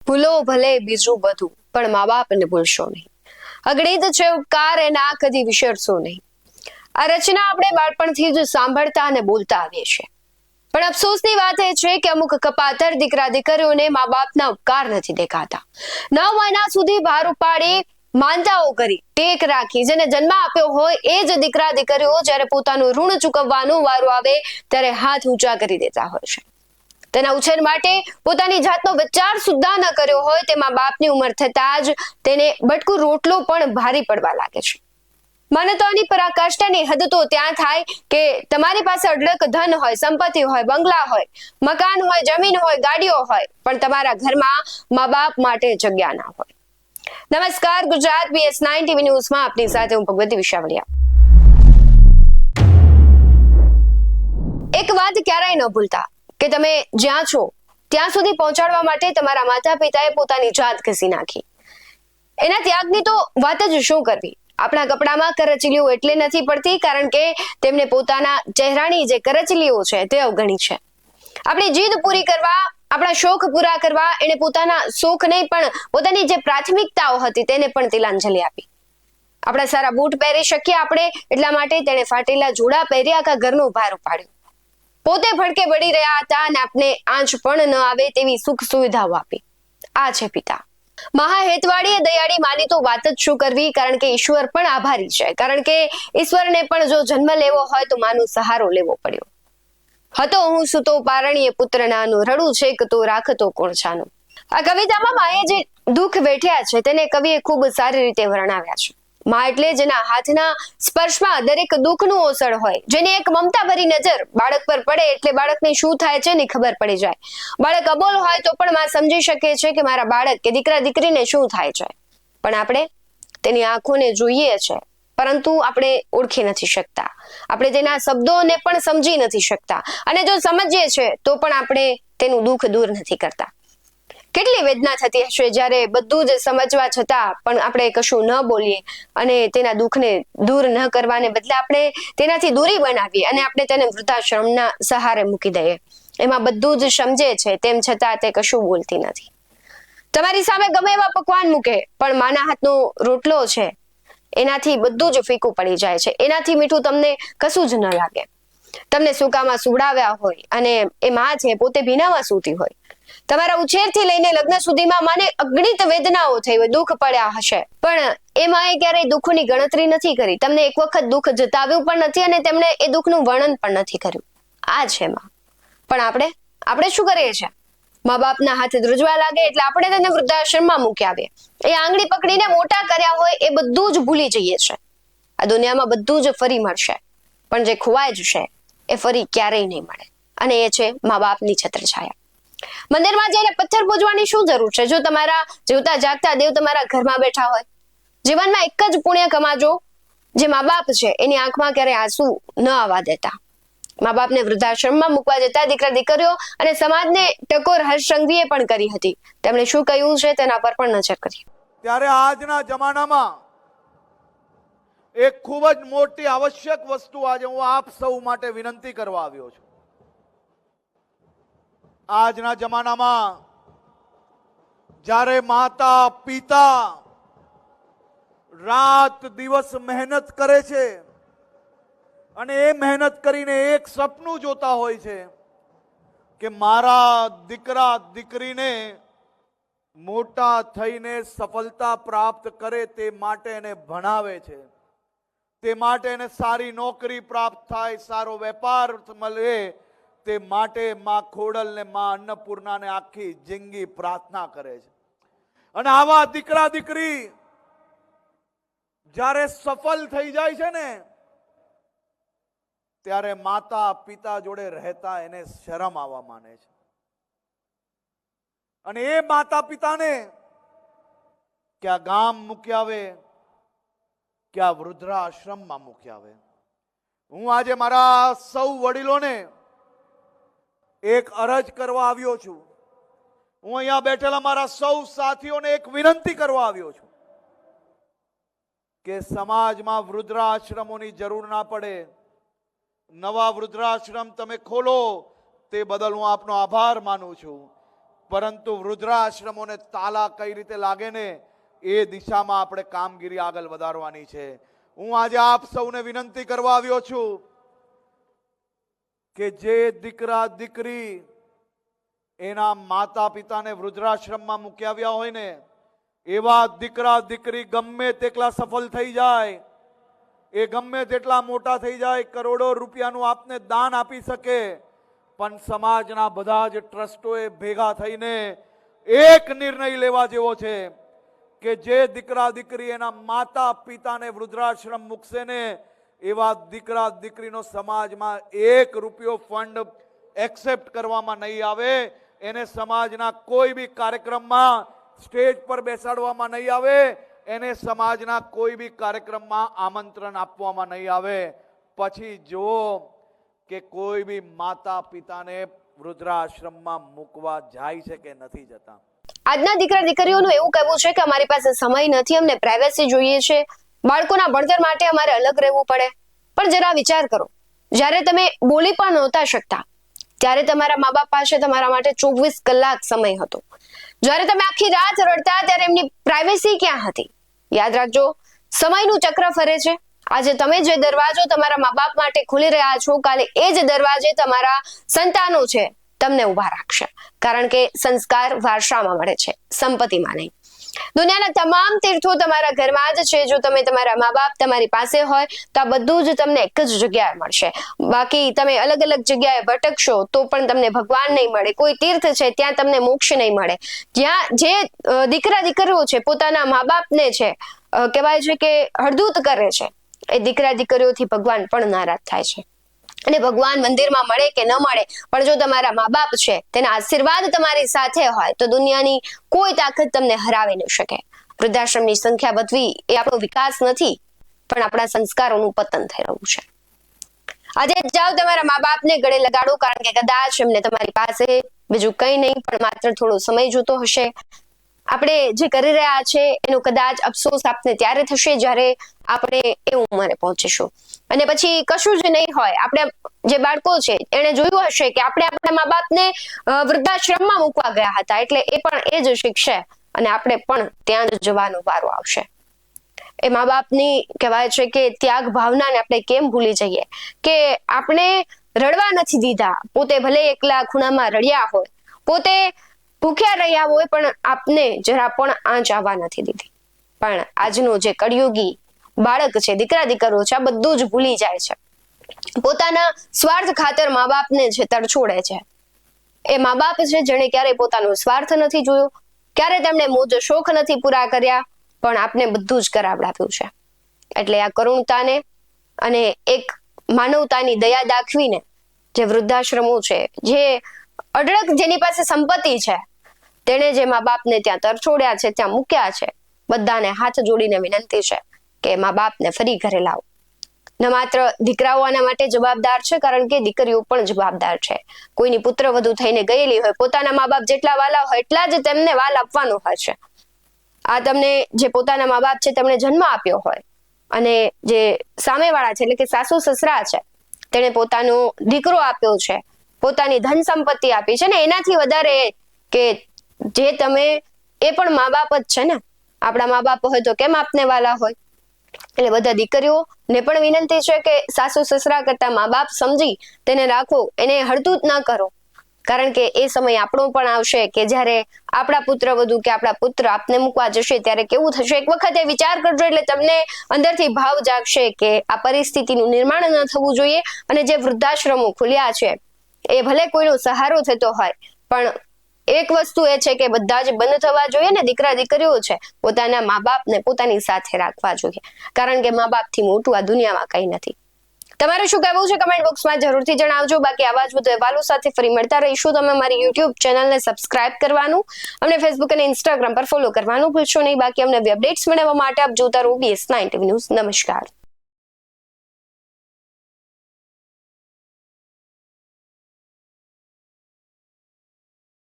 ભૂલો ભલે બીજું બધું, પણ મા બાપને ભૂલશો નહીં. અગણિત છે ઉપકાર, એના કદી વિસરશો નહીં. આ રચના આપણે બાળપણથી જ સાંભળતા અને બોલતા આવીએ છીએ. પણ અફસોસની વાત એ છે કે અમુક કપાતર દીકરા દીકરીઓને મા બાપના ઉપકાર નથી દેખાતા. 9 મહિના સુધી ભાર ઉપાડી, માનતાઓ કરી, ટેક રાખી, જેને જન્મ આપ્યો હોય એ જ દીકરા દીકરીઓ જ્યારે પોતાનું ઋણ ચૂકવવાનો વારો આવે ત્યારે હાથ ઊંચા કરી દેતા હોય છે. તેના ઉછેર માટે પોતાની જાતનો વિચાર સુદ્ધા ન કર્યો હોય તેમાં બાપની ઉંમર થતા જ તેને બટકું રોટલો પણ ભારી પડવા લાગે છે. મને તો આની પરાકાષ્ઠાની હદ તો ત્યાં થાય કે તમારી પાસે અઢળક ધન હોય, સંપત્તિ હોય, બંગલા હોય, મકાન હોય, જમીન હોય, ગાડીઓ હોય, પણ તમારા ઘરમાં મા બાપ માટે જગ્યા ના હોય. નમસ્કાર, ગુજરાત BS9 TV ન્યૂઝમાં આપની સાથે હું ભગવતી વિશાવડિયા. એક વાત ક્યારેય ન ભૂલતા કે તમે જ્યાં છો ત્યાં સુધી પહોંચાડવા માટે તમારા માતા પિતાએ પોતાની જાત ઘસી નાખી. એના ત્યાગની તો વાત જ શું કરવી. આપણા કપડામાં કરચલીઓ એટલે નથી પડતી કારણ કે તેમને પોતાના ચહેરાની જે કરચલીઓ છે તે અવગણી છે. આપણી જીદ પૂરી કરવા, આપણા શોખ પૂરા કરવા એને પોતાના શોખ નહીં પણ પોતાની જે પ્રાથમિકતાઓ હતી તેને પણ તિલાંજલિ આપી. આપણા સારા બૂટ પહેરી શકીએ આપણે એટલા માટે તેણે ફાટેલા જોડા પહેરી આખા ઘરનો ભાર ઉપાડ્યો. પોતે ભડકે બળી રહ્યા હતા અને આપને આંચ પણ ન આવે તેવી સુખ સુવિધાઓ આપી. આ છે પિતા. મહાહેતવાડી એ દયાળી માની તો વાત જ શું કરવી, કારણ કે ઈશ્વર પણ આભારી છે. કારણ કે ઈશ્વરને પણ જો જન્મ લેવો હોય તો માનો સહારો લેવો પડ્યો. હતો હું સુતો પારણીએ પુત્ર નાનું, રડું છેક તો રાખતો કોણ છાનું. આ કવિતામાં માએ જે દુઃખ વેઠ્યા છે તેને કવિએ ખૂબ સારી રીતે વર્ણવ્યા છે. માં એટલે જેના હાથના સ્પર્શમાં દરેક દુઃખનું ઓસડ હોય, જેની એક મમતા ભરી નજર બાળક પર પડે એટલે બાળકને શું થાય છે ની ખબર પડી જાય. બાળક અબોલ હોય તો પણ માં સમજી શકે છે કે મારા બાળક કે દીકરા દીકરીને શું થાય છે. પણ આપણે તેની આંખોને જોઈએ છે પરંતુ આપણે ઓળખી નથી શકતા. આપણે તેના શબ્દોને પણ સમજી નથી શકતા અને જો સમજીએ છીએ તો પણ આપણે તેનું દુઃખ દૂર નથી કરતા. કેટલી વેદના થતી હશે જ્યારે બધું જ સમજવા છતાં પણ આપણે કશું ન બોલીએ અને તેના દુઃખને દૂર ન કરવાને બદલે આપણે તેનાથી દૂરી બનાવીએ અને આપણે તેને વૃદ્ધાશ્રમના સહારે મૂકી દઈએ. એમાં બધું જ સમજે છે તેમ છતાં તે કશું બોલતી નથી. તમારી સામે ગમે એવા પકવાન મૂકે પણ માના હાથનો રોટલો છે એનાથી બધું જ ફીકું પડી જાય છે. એનાથી મીઠું તમને કશું જ ન લાગે. તમને સૂકામાં સુવડાવ્યા હોય અને એ માં છે પોતે ભીનામાં સૂતી હોય. તમારા ઉછેરથી લઈને લગ્ન સુધીમાં મને અગણિત વેદનાઓ થઈ હોય, દુઃખ પડ્યા હશે, પણ એમાં ક્યારેય દુઃખની ગણતરી નથી કરી. તમને એક વખત દુઃખ જતાવ્યું પણ નથી અને તેમણે એ દુઃખનું વર્ણન પણ નથી કર્યું. આ છે માં. પણ આપણે શું કરીએ છીએ? મા બાપના હાથે ધ્રુજવા લાગે એટલે આપણે તેને વૃદ્ધાશ્રમમાં મૂકી આવીએ. એ આંગળી પકડીને મોટા કર્યા હોય એ બધું જ ભૂલી જઈએ છે. આ દુનિયામાં બધું જ ફરી મળશે પણ જે ખોવાઈ જશે એ ફરી ક્યારેય નહીં મળે અને એ છે મા બાપની છત્રછાયા. મંદિરમાં જઈને પથ્થર પૂજવાની શું જરૂર છે જો તમારા જીવતા જાગતા દેવ તમારા ઘરમાં બેઠા હોય? જીવનમાં એક જ પુણ્ય કમાજો, જે મા બાપ છે એની આંખમાં ક્યારેય આંસુ ન આવવા દેતા. મા બાપને વૃદ્ધાશ્રમમાં મૂકવા જતા દીકરા દીકરીઓ અને સમાજને ટકોર હર્ષસંઘવીએ પણ કરી હતી. તેમણે શું કહ્યું છે તેના પર પણ નજર કરીએ. ત્યારે આજના જમાનામાં એક ખૂબ જ મોટી આવશ્યક વસ્તુ આજે હું આપ સૌ માટે વિનંતી કરવા આવ્યો છું. આજના જમાનામાં જ્યારે માતા પિતા રાત દિવસ મહેનત કરે છે અને એ મહેનત કરીને એક સપનું જોતા હોય છે કે મારા દીકરા દીકરીને મોટા થઈને સફળતા પ્રાપ્ત કરે તે માટે એને ભણાવે છે, તે માટે એને સારી નોકરી પ્રાપ્ત થાય, સારો વેપાર મળે, તે માટે માં ખોડલ ને માં અન્નપૂર્ણા ને આખી જિંદગી પ્રાર્થના કરે છે. અને આવા દીકરા દીકરી જ્યારે સફળ થઈ જાય છે ને ત્યારે માતા પિતા જોડે રહેતા એને શરમ આવવા માંડે છે. અને એ માતા પિતાને ક્યાં ગામ મૂકી આવે, ક્યાં વૃદ્ધાશ્રમમાં મૂકી આવે. હું આજે મારા સૌ વડીલોને એક અરજ કરવા આવ્યો છું. હું અહીંયા બેઠેલા મારા સૌ સાથીઓને એક વિનંતી કરવા આવ્યો છું કે સમાજમાં વૃદ્ધાશ્રમોની જરૂર ના પડે. નવા વૃદ્ધાશ્રમ તમે ખોલો તે બદલ હું આપનો આભાર માનું છું. પરંતુ વૃદ્ધાશ્રમોને તાલા કઈ રીતે લાગે ને એ દિશામાં આપણે કામગીરી આગળ વધારવાની છે. હું આજે આપ સૌને વિનંતી કરવા આવ્યો છું કે જે દીકરા દીકરી એના માતા પિતાને વૃદ્ધાશ્રમમાં મૂકી આવ્યા હોય ને એવા દીકરા દીકરી ગમે તેટલા સફળ થઈ જાય, એ ગમે તેટલા મોટા થઈ જાય, કરોડો રૂપિયાનું આપને દાન આપી શકે, પણ સમાજના બધા જ ટ્રસ્ટોએ ભેગા થઈને એક નિર્ણય લેવા જેવો છે કે જે દીકરા દીકરી એના માતા પિતાને વૃદ્ધાશ્રમ મૂકશે ને એવા દીકરા દીકરીનો સમાજમાં 1 રૂપિયો ફંડ એક્સેપ્ટ કરવામાં નહીં આવે, એને સમાજના કોઈ બી કાર્યક્રમમાં સ્ટેજ પર બેસાડવામાં નહીં આવે, એને સમાજના કોઈ બી કાર્યક્રમમાં આમંત્રણ આપવામાં નહીં આવે. પછી જો કે કોઈ બી માતા પિતાને વૃદ્ધાશ્રમમાં મૂકવા જાય છે કે નથી જતા. આજના દીકરા દીકરીઓનું એવું કહેવું છે કે અમારી પાસે સમય નથી, અમને પ્રાઇવેસી જોઈએ છે, બાળકોના ભણતર માટે અમારે અલગ રહેવું પડે. પણ જરા વિચાર કરો, જ્યારે તમે બોલી પણ નહોતા શકતા ત્યારે તમારા મા બાપ પાસે તમારા માટે 24 કલાક સમય હતો. જ્યારે તમે આખી રાત રડતા ત્યારે એમની પ્રાઇવેસી ક્યાં હતી? યાદ રાખજો, સમયનું ચક્ર ફરે છે. આજે તમે જે દરવાજો તમારા મા બાપ માટે ખોલી રહ્યા છો, કાલે એ જ દરવાજે તમારા સંતાનો છે તમને ઉભા રાખશે. કારણ કે સંસ્કાર વારસામાં મળે છે, સંપત્તિમાં નહીં. દુનિયાના તમામ તીર્થો તમારા ઘરમાં જ છે. જો તમે તમારા મા બાપ તમારી પાસે હોય તો આ બધું જ તમને એક જ જગ્યાએ મળશે. બાકી તમે અલગ અલગ જગ્યાએ ભટકશો તો પણ તમને ભગવાન નહીં મળે. કોઈ તીર્થ છે ત્યાં તમને મોક્ષ નહીં મળે. જ્યાં જે દીકરા દીકરીઓ છે પોતાના મા બાપને છે કહેવાય છે કે હળદૂત કરે છે, એ દીકરા દીકરીઓથી ભગવાન પણ નારાજ થાય છે. અને ભગવાન મંદિરમાં મળે કે ન મળે, પણ જો તમારા મા બાપ છે તેના આશીર્વાદ તમારી સાથે હોય તો દુનિયાની કોઈ તાકાત તમને હરાવી ન શકે. વૃદ્ધાશ્રમની સંખ્યા વધવી એ આપણો વિકાસ નથી, પણ આપણા સંસ્કારોનું પતન થઈ રહ્યું છે. આજે જાઓ તમારા મા બાપને ગળે લગાડો, કારણ કે કદાચ એમને તમારી પાસે બીજું કંઈ નહીં પણ માત્ર થોડો સમય જોતો હશે. આપણે જે કરી રહ્યા છે એનો કદાચ અફસોસ આપને ત્યારે થશે જ્યારે આપણે એ ઉંમરે પહોંચીશું, અને પછી કશું જ નહીં હોય. આપણે જે બાળકો છે એને જોયું હશે કે આપણે આપણા મા બાપને વૃદ્ધાશ્રમમાં મૂકવા ગયા હતા, એટલે એ પણ એ જ શીખશે અને આપણે પણ ત્યાં જ જવાનો વારો આવશે. એ મા બાપની કહેવાય છે કે ત્યાગ ભાવનાને આપણે કેમ ભૂલી જઈએ કે આપણે રડવા નથી દીધા. પોતે ભલે એકલા ખૂણામાં રડ્યા હોય, પોતે ભૂખ્યા રહ્યા હોય, પણ આપને જરા પણ આંચ આવવા નથી દીધી. પણ આજનો જે કળિયુગી બાળક છે, દીકરા દીકરીઓ છે, આ બધું જ ભૂલી જાય છે. પોતાના સ્વાર્થ ખાતર મા બાપને જે તરછોડે છે. એ મા બાપ છે જેણે ક્યારેય પોતાનો સ્વાર્થ નથી જોયો, ક્યારે તેમણે મોજ શોખ નથી પૂરા કર્યા, પણ આપને બધું જ કરાવડાવ્યું છે. એટલે આ કરુણતાને અને એક માનવતાની દયા દાખવીને જે વૃદ્ધાશ્રમો છે, જે અઢળક જેની પાસે સંપત્તિ છે, તેણે જે મા બાપને ત્યાં તરછોડ્યા છે, ત્યાં મૂક્યા છે, બધાને હાથ જોડીને વિનંતી છે કે મા બાપને ફરી ઘરે લાવો. ન માત્ર દીકરાઓ આના માટે જવાબદાર છે, કારણ કે દીકરીઓ પણ જવાબદાર છે. કોઈની પુત્રવધુ થઈને ગયેલી હોય, પોતાના મા બાપ જેટલા વાલા હોય એટલા જ તેમને વાલ આપવાનો હોય છે. આ તમને જે પોતાના મા બાપ છે તેમણે જન્મ આપ્યો હોય, અને જે સામેવાળા છે એટલે કે સાસુ સસરા છે તેણે પોતાનો દીકરો આપ્યો છે, પોતાની ધન સંપત્તિ આપી છે, ને એનાથી વધારે કે જે તમે એ પણ મા બાપ જ છે ને. આપણા મા બાપ હોય તો કેમ આપને વાલા હોય. એટલે બધા દીકરીઓને પણ વિનંતી છે કે સાસુ સસરા કરતા મા બાપ સમજી તેને રાખો, એને હળદૂત ના કરો. કારણ કે એ સમય આપણો પણ આવશે કે જ્યારે આપણા પુત્ર વધુ કે આપણા પુત્ર આપને મૂકવા જશે ત્યારે કેવું થશે. એક વખત એ વિચાર કરજો, એટલે તમને અંદરથી ભાવ જાગશે કે આ પરિસ્થિતિનું નિર્માણ ન થવું જોઈએ. અને જે વૃદ્ધાશ્રમો ખુલ્યા છે એ ભલે કોઈનો સહારો થતો હોય, પણ એક વસ્તુ એ છે કે બધા જ બંધ થવા જોઈએ ને. દીકરા દીકરીઓ છે પોતાના મા બાપને પોતાની સાથે રાખવા જોઈએ, કારણ કે મા બાપથી મોટું આ દુનિયામાં કંઈ નથી. તમારે શું કહેવું છે કમેન્ટ બોક્સમાં જરૂરથી જણાવજો. બાકી આવા જ વધુ અહેવાલો સાથે ફરી મળતા રહીશું. તમે મારી યુટ્યુબ ચેનલને સબસ્ક્રાઇબ કરવાનું, અમને ફેસબુક અને ઇન્સ્ટાગ્રામ પર ફોલો કરવાનું ભૂલશો નહીં. બાકી અમને અપડેટ્સ મેળવવા માટે આપ જોતા રહો BS9 TV ન્યૂઝ. નમસ્કાર.